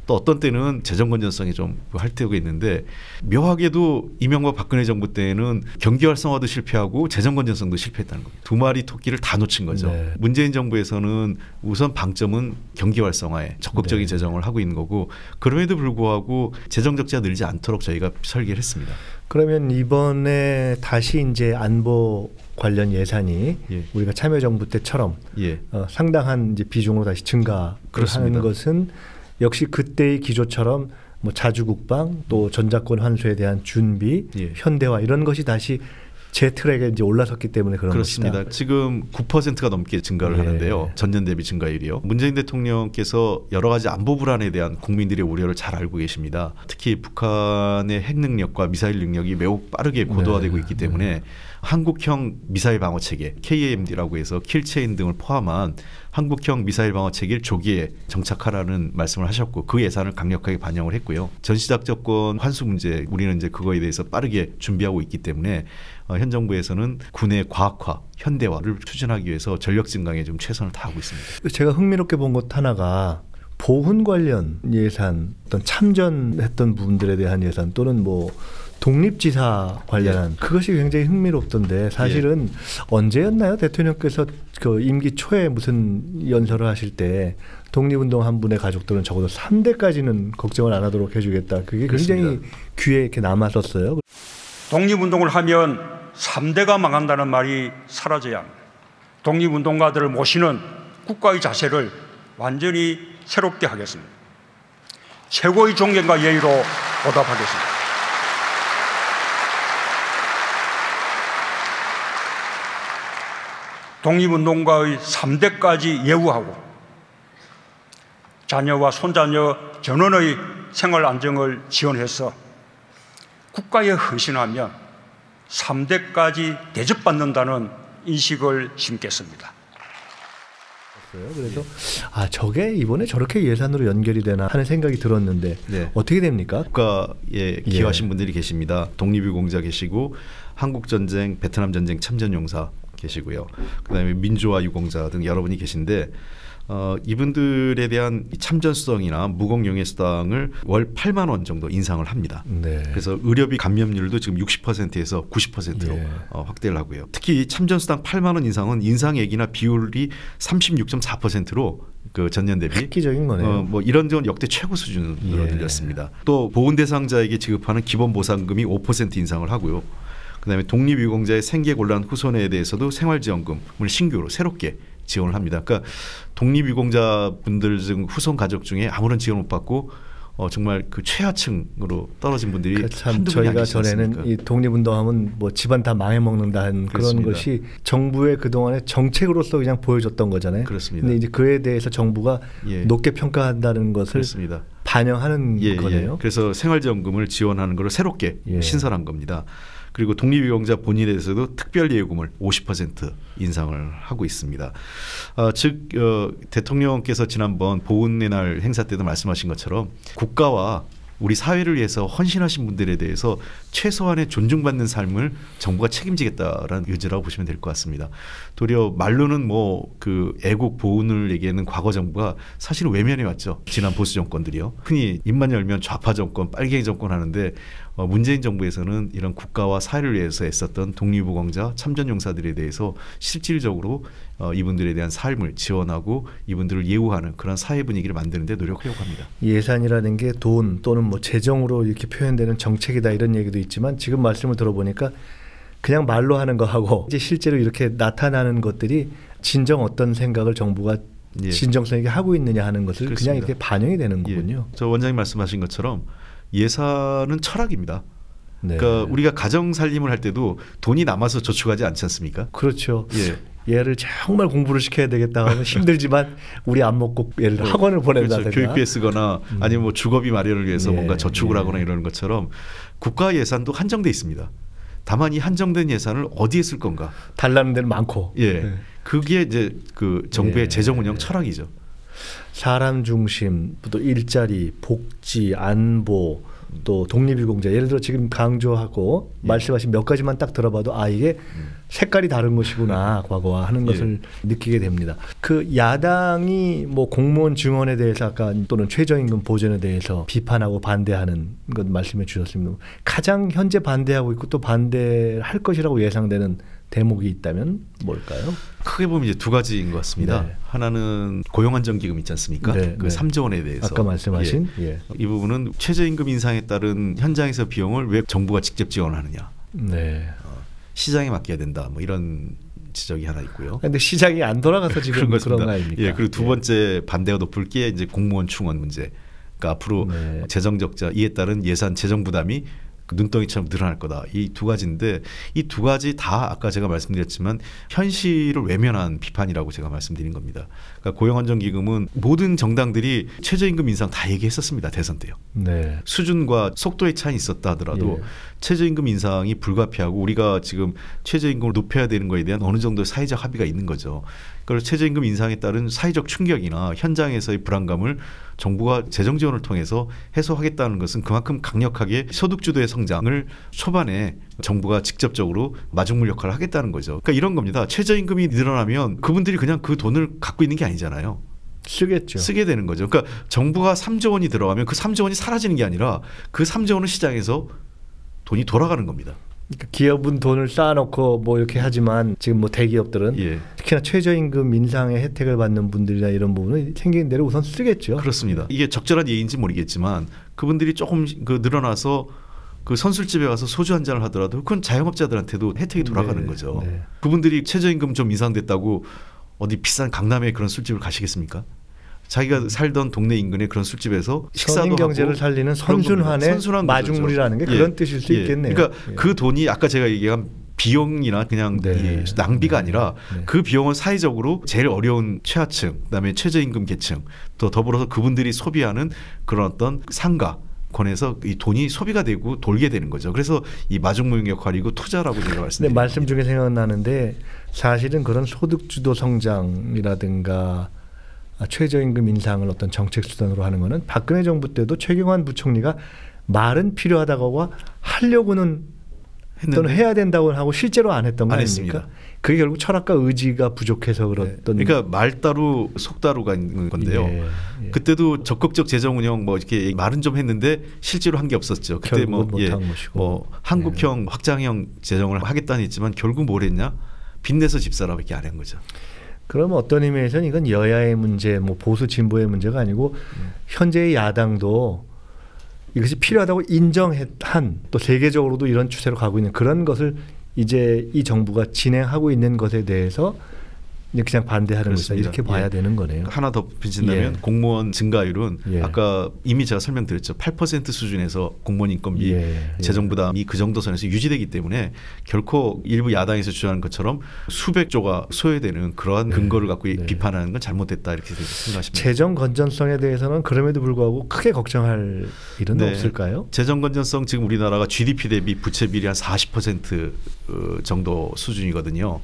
또 어떤 때는 재정 건전성이 좀 할 때가 있는데 묘하게도 이명박 박근혜 정부 때는 경기 활성화도 실패하고 재정 건전성도 실패했다는 겁니다. 두 마리 토끼를 다 놓친 거죠. 문재인 정부에서는 우선 방점은 경기 활성화에 적극적인 재정을 하고 있는 거고 그럼에도 불구하고 재정 적자가 늘지 않도록 저희가 설계를 했습니다. 그러면 이번에 다시 이제 안보 관련 예산이 우리가 참여정부 때처럼 상당한 이제 비중으로 다시 증가하는 것은 역시 그때의 기조처럼 뭐 자주국방 또 전자권 환수에 대한 준비, 현대화 이런 것이 다시 제 트랙에 이제 올라섰기 때문에 그런 그렇습니다. 것이다. 지금 9%가 넘게 증가를 하는데요. 전년 대비 증가율이요. 문재인 대통령께서 여러 가지 안보 불안에 대한 국민들의 우려를 잘 알고 계십니다. 특히 북한의 핵 능력과 미사일 능력이 매우 빠르게 고도화되고 있기 때문에 한국형 미사일 방어 체계 KAMD라고 해서 킬체인 등을 포함한 한국형 미사일 방어 체계를 조기에 정착하라는 말씀을 하셨고 그 예산을 강력하게 반영을 했고요. 전시작전권 환수 문제 우리는 이제 그거에 대해서 빠르게 준비하고 있기 때문에 현 정부에서는 군의 과학화, 현대화를 추진하기 위해서 전력 증강에 좀 최선을 다하고 있습니다. 제가 흥미롭게 본 것 하나가 보훈 관련 예산, 어떤 참전했던 부분들에 대한 예산 또는 뭐 독립지사 관련한 그것이 굉장히 흥미롭던데 사실은 언제였나요? 대통령께서 그 임기 초에 무슨 연설을 하실 때 독립운동 한 분의 가족들은 적어도 3대까지는 걱정을 안 하도록 해주겠다. 그게 굉장히 그렇습니다. 귀에 이렇게 남았었어요. 독립운동을 하면 3대가 망한다는 말이 사라져야 합니다. 독립운동가들을 모시는 국가의 자세를 완전히 새롭게 하겠습니다. 최고의 존경과 예의로 보답하겠습니다. 독립운동가의 3대까지 예우하고 자녀와 손자녀 전원의 생활 안정을 지원해서 국가에 헌신하면 3대까지 대접받는다는 인식을 심겠습니다. 그래서 저게 이번에 저렇게 예산으로 연결이 되나 하는 생각이 들었는데 어떻게 됩니까? 국가에 기여하신 분들이 계십니다. 독립유공자 계시고 한국전쟁, 베트남전쟁 참전용사 계시고요. 그다음에 민주화 유공자 등 여러분이 계신데 이분들에 대한 참전수당이나 무공영예수당을 월 8만 원 정도 인상을 합니다. 그래서 의료비 감면율도 지금 60%에서 90%로 확대를 하고요. 특히 참전수당 8만 원 인상은 인상액이나 비율이 36.4%로 그 전년 대비 획기적인 거네요. 뭐 이런 건 역대 최고 수준으로 늘렸습니다. 또 보훈 대상자에게 지급하는 기본 보상금이 5% 인상을 하고요. 그다음에 독립유공자의 생계곤란 후손에 대해서도 생활지원금을 신규로 새롭게 지원을 합니다. 그러니까 독립유공자분들 중 후손 가족 중에 아무런 지원 못 받고 정말 그 최하층으로 떨어진 분들이 한두 분이 저희가 전에는 이 독립운동하면 뭐 집안 다 망해먹는다는 그런 것이 정부의 그동안의 정책으로서 그냥 보여줬던 거잖아요. 그렇습니다. 근데 이제 그에 대해서 정부가 높게 평가한다는 것을 그렇습니다. 반영하는 거네요. 그래서 생활지원금을 지원하는 걸 새롭게 신설한 겁니다. 그리고 독립유공자 본인에 대해서도 특별예우금을 50% 인상을 하고 있습니다. 즉 대통령께서 지난번 보훈의 날 행사 때도 말씀하신 것처럼 국가와 우리 사회를 위해서 헌신하신 분들에 대해서 최소한의 존중받는 삶을 정부가 책임지겠다라는 의지라고 보시면 될 것 같습니다. 도리어 말로는 뭐 그 애국 보훈을 얘기하는 과거 정부가 사실은 외면해 왔죠. 지난 보수 정권들이요. 흔히 입만 열면 좌파 정권, 빨갱이 정권 하는데 문재인 정부에서는 이런 국가와 사회를 위해서 애썼던 독립유공자, 참전용사들에 대해서 실질적으로 이분들에 대한 삶을 지원하고 이분들을 예우하는 그런 사회 분위기를 만드는 데 노력하려고 합니다. 예산이라는 게 돈 또는 뭐 재정으로 이렇게 표현되는 정책이다 이런 얘기도 있지만 지금 말씀을 들어보니까 그냥 말로 하는 거하고 이제 실제로 이렇게 나타나는 것들이 진정 어떤 생각을 정부가 진정성 있게 하고 있느냐 하는 것을 그렇습니다. 그냥 이렇게 반영이 되는 거군요. 저 원장님 말씀하신 것처럼 예산은 철학입니다. 그러니까 우리가 가정 살림을 할 때도 돈이 남아서 저축하지 않지 않습니까? 그렇죠. 얘를 정말 공부를 시켜야 되겠다 하면 힘들지만 우리 안 먹고 얘를 학원을 보낸다든가 그렇죠. 교육비에 쓰거나 아니면 뭐 주거비 마련을 위해서 뭔가 저축을 하거나 이러는 것처럼 국가 예산도 한정돼 있습니다. 다만 이 한정된 예산을 어디에 쓸 건가? 달라는 데는 많고. 그게 이제 그 정부의 재정 운영 철학이죠. 사람 중심, 또 일자리, 복지, 안보, 또 독립유공자 예를 들어 지금 강조하고 말씀하신 몇 가지만 딱 들어봐도 이게 색깔이 다른 것이구나 과거와 하는 것을 느끼게 됩니다. 그 야당이 뭐 공무원 증언에 대해서 아까 또는 최저임금 보전에 대해서 비판하고 반대하는 것 말씀해 주셨습니다. 가장 현재 반대하고 있고 또 반대할 것이라고 예상되는 대목이 있다면 뭘까요? 크게 보면 이제 두 가지인 것 같습니다. 하나는 고용안정기금 있지 않습니까? 그 3조 원에 대해서 아까 말씀하신 이 부분은 최저임금 인상에 따른 현장에서 비용을 왜 정부가 직접 지원하느냐? 시장에 맡겨야 된다. 뭐 이런 지적이 하나 있고요. 그런데 시장이 안 돌아가서 지금 그런 거 아닙니까? 그리고 두 번째 반대가 높을 게 이제 공무원 충원 문제. 그러니까 앞으로 재정 적자 이에 따른 예산 재정 부담이 눈덩이처럼 늘어날 거다. 이 두 가지인데 이 두 가지 다 아까 제가 말씀드렸지만 현실을 외면한 비판이라고 제가 말씀드린 겁니다. 그러니까 고용안정기금은 모든 정당들이 최저임금 인상 다 얘기했었습니다. 대선 때요. 수준과 속도의 차이 있었다 하더라도 최저임금 인상이 불가피하고 우리가 지금 최저임금을 높여야 되는 거에 대한 어느 정도의 사회적 합의가 있는 거죠. 그래서 최저임금 인상에 따른 사회적 충격이나 현장에서의 불안감을 정부가 재정 지원을 통해서 해소하겠다는 것은 그만큼 강력하게 소득주도의 성장을 초반에 정부가 직접적으로 마중물 역할을 하겠다는 거죠. 그러니까 이런 겁니다. 최저임금이 늘어나면 그분들이 그냥 그 돈을 갖고 있는 게 아니잖아요. 쓰겠죠. 쓰게 되는 거죠. 그러니까 정부가 3조 원이 들어가면 그 3조 원이 사라지는 게 아니라 그 3조 원은 시장에서 돈이 돌아가는 겁니다. 그러니까 기업은 돈을 쌓아놓고 뭐 이렇게 하지만 지금 뭐 대기업들은 특히나 최저임금 인상의 혜택을 받는 분들이나 이런 부분은 생기는 대로 우선 쓰겠죠. 그렇습니다. 이게 적절한 예인지 모르겠지만 그분들이 조금 늘어나서 그 선술집에 가서 소주 한 잔을 하더라도 그건 자영업자들한테도 혜택이 돌아가는 거죠. 그분들이 최저임금 좀 인상됐다고 어디 비싼 강남에 그런 술집을 가시겠습니까? 자기가 살던 동네 인근의 그런 술집에서 식사도 하고 경제를 살리는 선순환의 마중물이라는 게 그런 뜻일 수 있겠네요. 그러니까 그 돈이 아까 제가 얘기한 비용이나 그냥 낭비가 아니라 그 비용은 사회적으로 제일 어려운 최하층, 그다음에 최저임금 계층, 또 더불어서 그분들이 소비하는 그런 어떤 상가 권에서 이 돈이 소비가 되고 돌게 되는 거죠. 그래서 이 마중물 역할이고 투자라고 제가 말씀드립니다. 말씀 중에 생각나는데 사실은 그런 소득주도 성장이라든가 최저임금 인상을 어떤 정책 수단으로 하는 거는 박근혜 정부 때도 최경환 부총리가 말은 필요하다고 하려고는 또는 해야 된다고 하고 실제로 안 했던 거 아닙니까? 그게 결국 철학과 의지가 부족해서 그랬던. 그러니까 말 따루 속 따루가 있는 건데요. 그때도 적극적 재정 운영 뭐 이렇게 말은 좀 했는데 실제로 한 게 없었죠. 그때 뭐 한국형 확장형 재정을 하겠다는 했지만 결국 뭘 했냐? 빚내서 집 사라밖에 안 한 거죠. 그러면 어떤 의미에서는 이건 여야의 문제, 뭐 보수 진보의 문제가 아니고 현재의 야당도 이것이 필요하다고 인정한 또 세계적으로도 이런 추세로 가고 있는 그런 것을 이제 이 정부가 진행하고 있는 것에 대해서 그냥 반대하는 것이다 이렇게 봐야 되는 거네요. 하나 더 빚진다면 공무원 증가율은 아까 이미 제가 설명드렸죠. 8% 수준에서 공무원 인건비 재정 부담이 그 정도 선에서 유지되기 때문에 결코 일부 야당에서 주장하는 것처럼 수백 조가 소요되는 그러한 근거를 갖고 비판하는 건 잘못됐다 이렇게 생각하십니다. 재정 건전성에 대해서는 그럼에도 불구하고 크게 걱정할 일은 없을까요? 재정 건전성 지금 우리나라가 GDP 대비 부채 비율이 한 40% 정도 수준이거든요.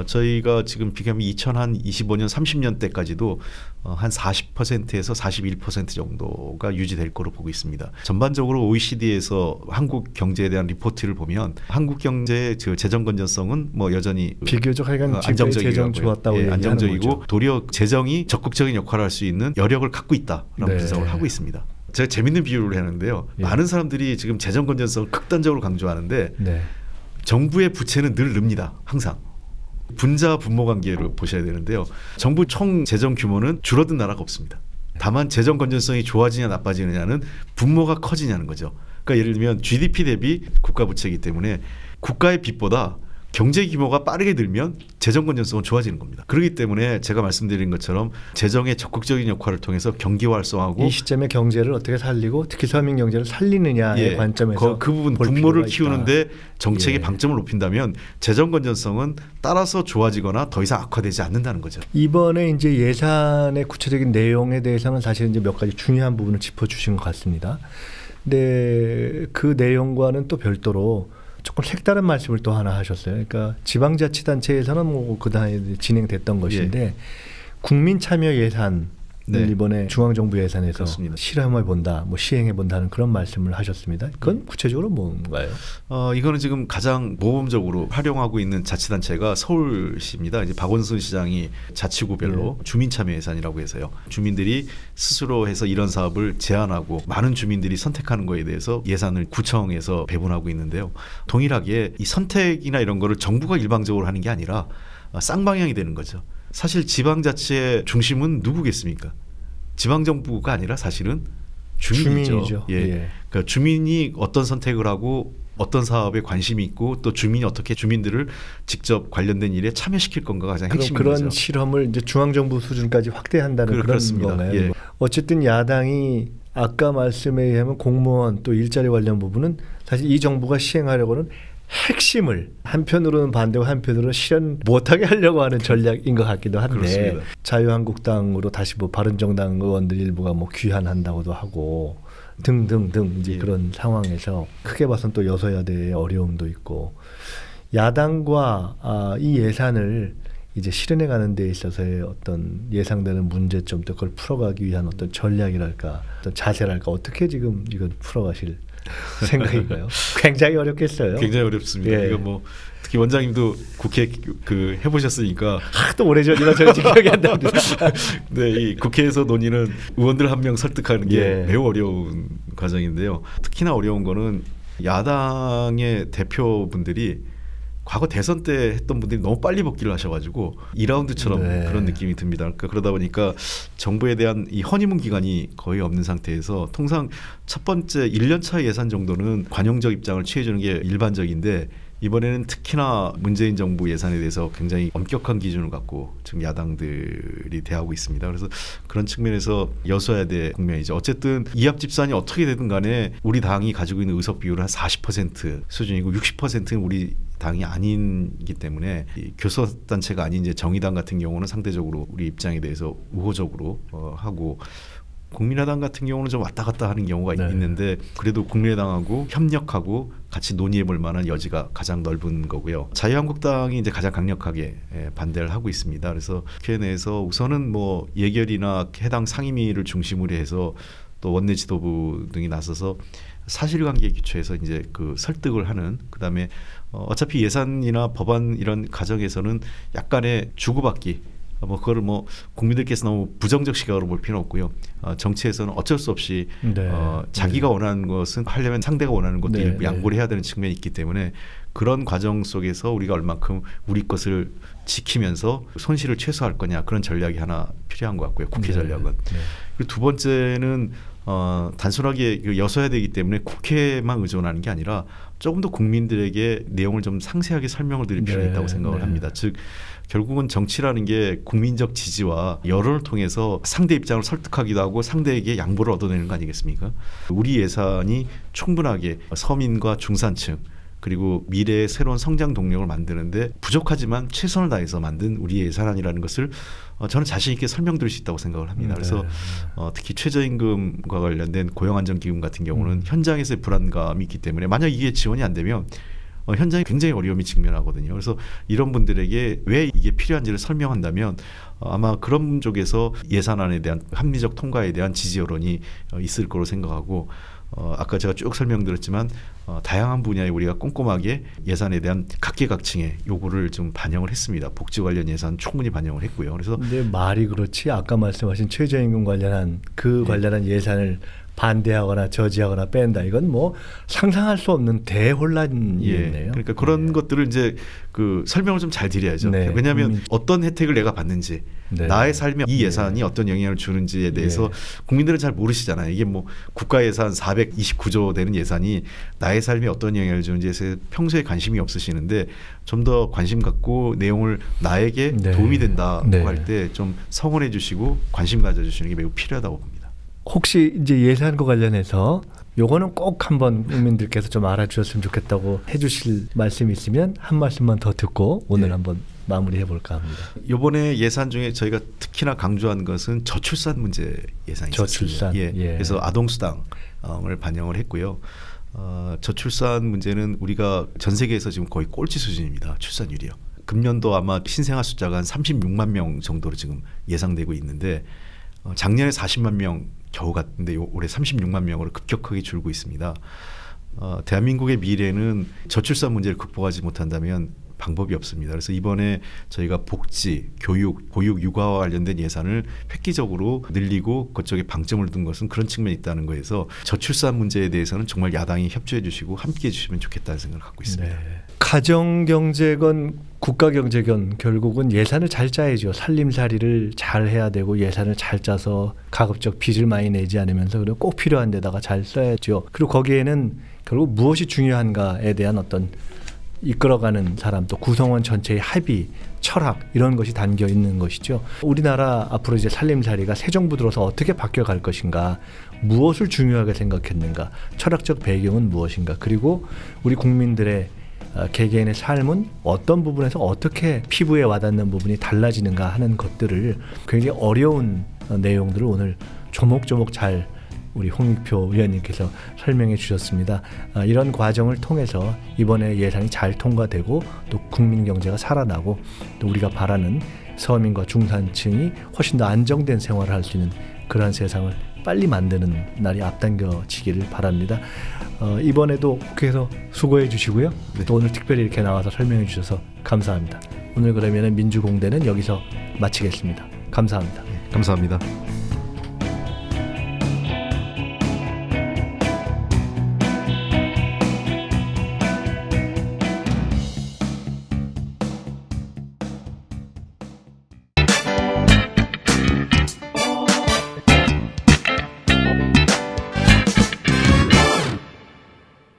저희가 지금 비교하면 2025년 30년 때까지도 한 40%에서 41% 정도가 유지될 거로 보고 있습니다. 전반적으로 OECD에서 한국 경제에 대한 리포트를 보면 한국 경제의 재정 건전성은 뭐 여전히 비교적 안정적이고 안정적이고 도리어 재정이 적극적인 역할을 할 수 있는 여력을 갖고 있다라는 분석을 하고 있습니다. 제가 재밌는 비유를 하는데요. 많은 사람들이 지금 재정 건전성을 극단적으로 강조하는데 정부의 부채는 늘 늡니다. 항상. 분자 분모 관계를 보셔야 되는데요. 정부 총 재정 규모는 줄어든 나라가 없습니다. 다만 재정 건전성이 좋아지냐 나빠지느냐는 분모가 커지냐는 거죠. 그러니까 예를 들면 GDP 대비 국가 부채이기 때문에 국가의 빚보다 경제 규모가 빠르게 늘면 재정 건전성은 좋아지는 겁니다. 그렇기 때문에 제가 말씀드린 것처럼 재정의 적극적인 역할을 통해서 경기 활성화하고 이 시점에 경제를 어떻게 살리고 특히 서민 경제를 살리느냐의 관점에서 그 부분 분모를 키우는데 정책의 방점을 높인다면 재정 건전성은 따라서 좋아지거나 더 이상 악화되지 않는다는 거죠. 이번에 이제 예산의 구체적인 내용에 대해서는 사실 이제 몇 가지 중요한 부분을 짚어주신 것 같습니다. 근데 그 내용과는 또 별도로 조금 색다른 말씀을 또 하나 하셨어요. 그러니까 지방자치단체에서는 뭐 그다음에 진행됐던 것인데 국민 참여 예산 이번에 중앙정부 예산에서 실험해 본다, 뭐 시행해 본다는 그런 말씀을 하셨습니다. 그건 구체적으로 뭔가요? 이거는 지금 가장 모범적으로 활용하고 있는 자치단체가 서울시입니다. 이제 박원순 시장이 자치구별로 주민참여 예산이라고 해서요. 주민들이 스스로 해서 이런 사업을 제안하고 많은 주민들이 선택하는 거에 대해서 예산을 구청에서 배분하고 있는데요. 동일하게 이 선택이나 이런 거를 정부가 일방적으로 하는 게 아니라 쌍방향이 되는 거죠. 사실 지방자치의 중심은 누구겠습니까? 지방정부가 아니라 사실은 주민이죠. 그러니까 주민이 어떤 선택을 하고 어떤 사업에 관심이 있고 또 주민이 어떻게 주민들을 직접 관련된 일에 참여시킬 건가가 가장 핵심인 거죠. 그런 실험을 이제 중앙정부 수준까지 확대한다는 그런 건가요? 어쨌든 야당이 아까 말씀에 의하면 공무원 또 일자리 관련 부분은 사실 이 정부가 시행하려고는 핵심을 한편으로는 반대고 한편으로는 실현 못하게 하려고 하는 전략인 것 같기도 한데 그렇습니다. 자유한국당으로 다시 뭐 바른정당 의원들 일부가 뭐 귀환한다고도 하고 등등등 이제 그런 상황에서 크게 봐서는 또 여소야대의 어려움도 있고 야당과 이 예산을 이제 실현해가는 데 있어서의 어떤 예상되는 문제점도 그걸 풀어가기 위한 어떤 전략이랄까 어떤 자세랄까 어떻게 지금 이걸 풀어가실 생각인가요? 굉장히 어렵겠어요. 굉장히 어렵습니다. 예. 이거 뭐 특히 원장님도 국회 그 해보셨으니까 또 오래전이라 저는 기억이 안 납니다. 네, 이 국회에서 논의는 의원들 한 명 설득하는 게 예. 매우 어려운 과정인데요. 특히나 어려운 거는 야당의 대표분들이 과거 대선 때 했던 분들이 너무 빨리 복귀를 하셔가지고 2라운드처럼 네. 그런 느낌이 듭니다. 그러니까 그러다 보니까 정부에 대한 이 허니문 기간이 거의 없는 상태에서 통상 첫 번째 1년 차 예산 정도는 관용적 입장을 취해주는 게 일반적인데 이번에는 특히나 문재인 정부 예산에 대해서 굉장히 엄격한 기준을 갖고 지금 야당들이 대하고 있습니다. 그래서 그런 측면에서 여소야대 국면이죠. 어쨌든 이합 집산이 어떻게 되든 간에 우리 당이 가지고 있는 의석 비율은 한 40% 수준이고 60%는 우리 당이 아니기 때문에 이 교섭단체가 아닌 이제 정의당 같은 경우는 상대적으로 우리 입장에 대해서 우호적으로 하고 국민의당 같은 경우는 좀 왔다 갔다 하는 경우가 네. 있는데 그래도 국민의당하고 협력하고 같이 논의해 볼 만한 여지가 가장 넓은 거고요. 자유한국당이 이제 가장 강력하게 반대를 하고 있습니다. 그래서 국회 내에서 우선은 뭐 예결이나 해당 상임위를 중심으로 해서 또 원내 지도부 등이 나서서 사실관계에 기초해서 이제 그 설득을 하는 그다음에 어차피 예산이나 법안 이런 과정에서는 약간의 주고받기 뭐 그거를 뭐 국민들께서 너무 부정적 시각으로 볼 필요는 없고요. 정치에서는 어쩔 수 없이 네. 자기가 원하는 것은 하려면 상대가 원하는 것도 네. 일부 양보를 해야 되는 측면이 있기 때문에 그런 과정 속에서 우리가 얼만큼 우리 것을 지키면서 손실을 최소화할 거냐 그런 전략이 하나 필요한 것 같고요. 국회 전략은. 네. 그리고 두 번째는 단순하게 여소야되기 때문에 국회만 의존하는 게 아니라 조금 더 국민들에게 내용을 좀 상세하게 설명을 드릴 필요가 네. 있다고 생각을 네. 합니다. 즉 결국은 정치라는 게 국민적 지지와 여론을 통해서 상대 입장을 설득하기도 하고 상대에게 양보를 얻어내는 거 아니겠습니까? 우리 예산이 충분하게 서민과 중산층 그리고 미래의 새로운 성장 동력을 만드는데 부족하지만 최선을 다해서 만든 우리의 예산안이라는 것을 저는 자신 있게 설명드릴 수 있다고 생각을 합니다. 그래서 특히 최저임금과 관련된 고용안정기금 같은 경우는 현장에서의 불안감이 있기 때문에 만약 이게 지원이 안 되면 현장에 굉장히 어려움이 직면하거든요. 그래서 이런 분들에게 왜 이게 필요한지를 설명한다면 아마 그런 쪽에서 예산안에 대한 합리적 통과에 대한 지지 여론이 있을 거로 생각하고 아까 제가 쭉 설명드렸지만 다양한 분야에 우리가 꼼꼼하게 예산에 대한 각계각층의 요구를 좀 반영을 했습니다. 복지 관련 예산 충분히 반영을 했고요. 그래서 근데 말이 그렇지 아까 말씀하신 최저임금 관련한 관련한 예산을 반대하거나 저지하거나 뺀다 이건 뭐 상상할 수 없는 대혼란이네요. 그러니까 그런 것들을 이제 그 설명을 좀 잘 드려야죠. 네. 왜냐하면 어떤 혜택을 내가 받는지 네. 나의 삶에 이 예산이 어떤 영향을 주는지에 대해서 국민들은 잘 모르시잖아요. 이게 뭐 국가 예산 429조 되는 예산이 나의 삶에 어떤 영향을 주는지에 평소에 관심이 없으시는데 좀 더 관심 갖고 내용을 나에게 도움이 된다고 할 때 좀 성원해 주시고 관심 가져주시는 게 매우 필요하다고 봅니다. 혹시 이제 예산과 관련해서 요거는 꼭 한번 국민들께서 좀 알아주셨으면 좋겠다고 해주실 말씀이 있으면 한 말씀만 더 듣고 오늘 한번 마무리해 볼까 합니다. 이번에 예산 중에 저희가 특히나 강조한 것은 저출산 문제 예산이 저출산. 있었습니다. 그래서 아동수당을 반영을 했고요. 저출산 문제는 우리가 전 세계에서 지금 거의 꼴찌 수준입니다. 출산율이요. 금년도 아마 신생아 숫자가 한 36만 명 정도로 지금 예상되고 있는데 작년에 40만 명 겨우 갔는데 올해 36만 명으로 급격하게 줄고 있습니다. 대한민국의 미래는 저출산 문제를 극복하지 못한다면 방법이 없습니다. 그래서 이번에 저희가 복지, 교육, 보육, 육아와 관련된 예산을 획기적으로 늘리고 그쪽에 방점을 둔 것은 그런 측면이 있다는 거에서 저출산 문제에 대해서는 정말 야당이 협조해 주시고 함께해 주시면 좋겠다는 생각을 갖고 있습니다. 가정경제건 국가경제건 결국은 예산을 잘 짜야죠. 살림살이를 잘 해야 되고 예산을 잘 짜서 가급적 빚을 많이 내지 않으면서 그리고 꼭 필요한 데다가 잘 써야죠. 그리고 거기에는 결국 무엇이 중요한가에 대한 어떤 이끌어가는 사람 또 구성원 전체의 합의, 철학 이런 것이 담겨 있는 것이죠. 우리나라 앞으로 이제 살림살이가 새 정부 들어서 어떻게 바뀌어갈 것인가, 무엇을 중요하게 생각했는가, 철학적 배경은 무엇인가, 그리고 우리 국민들의 개개인의 삶은 어떤 부분에서 어떻게 피부에 와닿는 부분이 달라지는가 하는 것들을 굉장히 어려운 내용들을 오늘 조목조목 잘 우리 홍익표 의원님께서 설명해 주셨습니다. 이런 과정을 통해서 이번에 예산이 잘 통과되고 또 국민 경제가 살아나고 또 우리가 바라는 서민과 중산층이 훨씬 더 안정된 생활을 할 수 있는 그러한 세상을 빨리 만드는 날이 앞당겨지기를 바랍니다. 이번에도 국회에서 수고해 주시고요. 네. 또 오늘 특별히 이렇게 나와서 설명해 주셔서 감사합니다. 오늘 그러면 민주공대는 여기서 마치겠습니다. 감사합니다. 감사합니다.